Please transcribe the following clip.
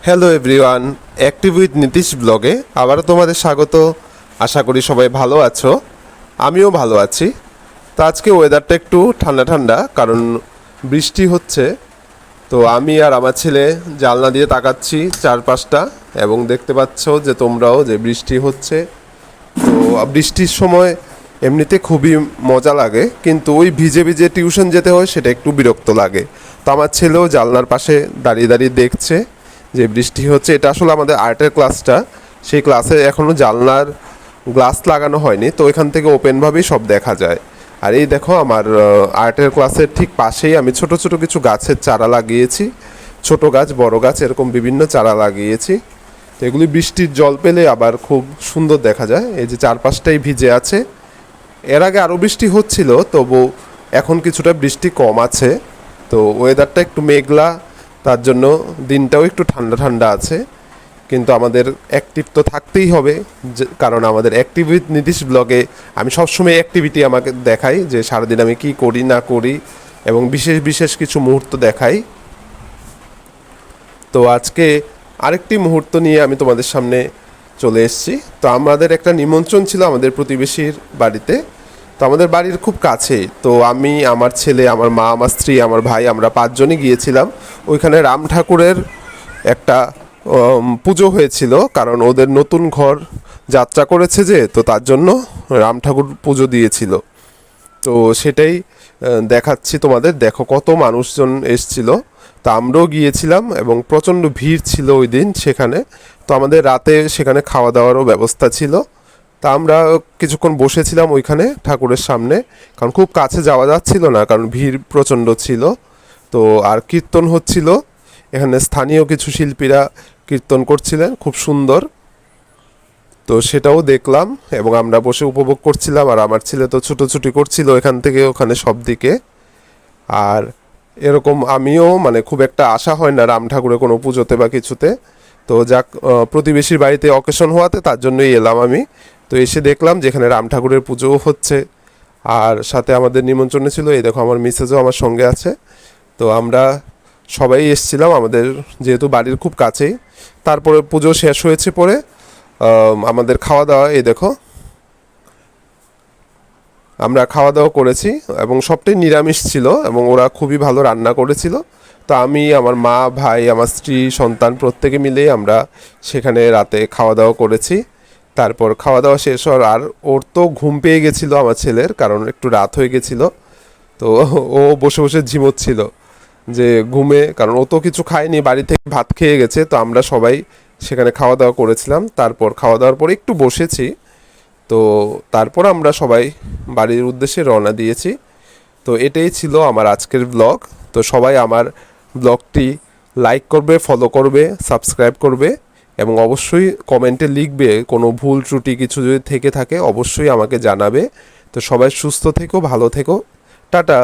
Hello everyone, active with Nitish ব্লগে আবারও তোমাদের স্বাগত। আশা করি সবাই ভালো আছো, আমিও ভালো আছি। তো আজকে ওয়েদারটা একটু ঠান্ডা ঠান্ডা, কারণ বৃষ্টি হচ্ছে। তো আমি আর আমার ছেলে জানলা দিয়ে তাকাচ্ছি চারপাশটা, এবং দেখতে পাচ্ছ যে তোমরাও যে বৃষ্টি হচ্ছে। তো বৃষ্টির সময় এমনিতে খুবই মজা লাগে, কিন্তু ওই ভিজে ভিজে টিউশন যেতে হয়, সেটা একটু বিরক্ত লাগে। তো আমার ছেলেও জানলার পাশে দাঁড়িয়ে দাঁড়িয়ে দেখছে যে বৃষ্টি হচ্ছে। এটা আসলে আমাদের আর্টের ক্লাসটা, সেই ক্লাসে এখনও জানলার গ্লাস লাগানো হয়নি, তো এখান থেকে ওপেনভাবেই সব দেখা যায়। আর এই দেখো, আমার আর্টের ক্লাসের ঠিক পাশেই আমি ছোট ছোট কিছু গাছের চারা লাগিয়েছি। ছোট গাছ, বড় গাছ, এরকম বিভিন্ন চারা লাগিয়েছি। তো এগুলি বৃষ্টির জল পেলে আবার খুব সুন্দর দেখা যায়। এই যে চারপাশটাই ভিজে আছে। এর আগে আরও বৃষ্টি হচ্ছিল, তবু এখন কিছুটা বৃষ্টি কম আছে। তো ওয়েদারটা একটু মেঘলা, তার জন্য দিনটাও একটু ঠান্ডা ঠান্ডা আছে। কিন্তু আমাদের অ্যাক্টিভ তো থাকতেই হবে, কারণ আমাদের অ্যাক্টিভ উইথ নীতিশ ব্লগে আমি সবসময় অ্যাক্টিভিটি আমাকে দেখাই, যে সারাদিন আমি কী করি না করি, এবং বিশেষ বিশেষ কিছু মুহূর্ত দেখাই। তো আজকে আরেকটি মুহূর্ত নিয়ে আমি তোমাদের সামনে চলে এসেছি। তো আমাদের একটা নিমন্ত্রণ ছিল আমাদের প্রতিবেশীর বাড়িতে। তো আমাদের বাড়ির খুব কাছেই। তো আমি, আমার ছেলে, আমার মা, আমার স্ত্রী, আমার ভাই, আমরা পাঁচজনই গিয়েছিলাম। ওইখানে রাম ঠাকুরের একটা পুজো হয়েছিল, কারণ ওদের নতুন ঘর যাত্রা করেছে যে, তো তার জন্য রাম ঠাকুর পুজো দিয়েছিল। তো সেটাই দেখাচ্ছি তোমাদের। দেখো কত মানুষজন এসছিল। তা আমরাও গিয়েছিলাম, এবং প্রচণ্ড ভিড় ছিল ওই দিন সেখানে। তো আমাদের রাতে সেখানে খাওয়া দাওয়ারও ব্যবস্থা ছিল। তা আমরা কিছুক্ষণ বসেছিলাম ওইখানে ঠাকুরের সামনে, কারণ খুব কাছে যাওয়া যাচ্ছিল না, কারণ ভিড় প্রচণ্ড ছিল। তো আর কীর্তন হচ্ছিল, এখানে স্থানীয় কিছু শিল্পীরা কীর্তন করছিলেন, খুব সুন্দর। তো সেটাও দেখলাম, এবং আমরা বসে উপভোগ করছিলাম। আর আমার ছেলে তো ছুটোছুটি করছিল এখান থেকে ওখানে সব দিকে। আর এরকম আমিও, মানে খুব একটা আশা হয় না রাম ঠাকুরের কোনো পুজোতে বা কিছুতে। তো যাক, প্রতিবেশীর বাড়িতে অকেশন হওয়াতে তার জন্যই এলাম আমি। তো এসে দেখলাম যেখানে রাম ঠাকুরের পুজোও হচ্ছে, আর সাথে আমাদের নিমন্ত্রণে ছিল। এই দেখো, আমার মিসেসও আমার সঙ্গে আছে। তো আমরা সবাই এসছিলাম, আমাদের যেহেতু বাড়ির খুব কাছেই। তারপরে পুজো শেষ হয়েছে পরে আমাদের খাওয়া দাওয়া, এই দেখো আমরা খাওয়া দাওয়া করেছি, এবং সবটাই নিরামিষ ছিল, এবং ওরা খুবই ভালো রান্না করেছিল। তো আমি, আমার মা, ভাই, আমার স্ত্রী, সন্তান প্রত্যেকে মিলেই আমরা সেখানে রাতে খাওয়া দাওয়া করেছি। তারপর খাওয়া দাওয়া শেষ হওয়ার, আর ওর তো ঘুম পেয়ে গেছিলো আমার ছেলের, কারণ একটু রাত হয়ে গেছিলো। তো ও বসে বসে ঝিমোচ্ছিল যে ঘুমে, কারণ ও তো কিছু খায়নি, বাড়ি থেকে ভাত খেয়ে গেছে। তো আমরা সবাই সেখানে খাওয়া দাওয়া করেছিলাম। তারপর খাওয়া দাওয়ার পরে একটু বসেছি। তো তারপর আমরা সবাই বাড়ির উদ্দেশ্যে রওনা দিয়েছি। তো এটাই ছিল আমার আজকের ব্লগ। তো সবাই আমার ব্লগটি লাইক করবে, ফলো করবে, সাবস্ক্রাইব করবে, এবং অবশ্যই কমেন্টে লিখবে কোনো ভুল ত্রুটি কিছু যদি থেকে থাকে, অবশ্যই আমাকে জানাবে। তো সবাই সুস্থ থেকো, ভালো থেকো, টাটা।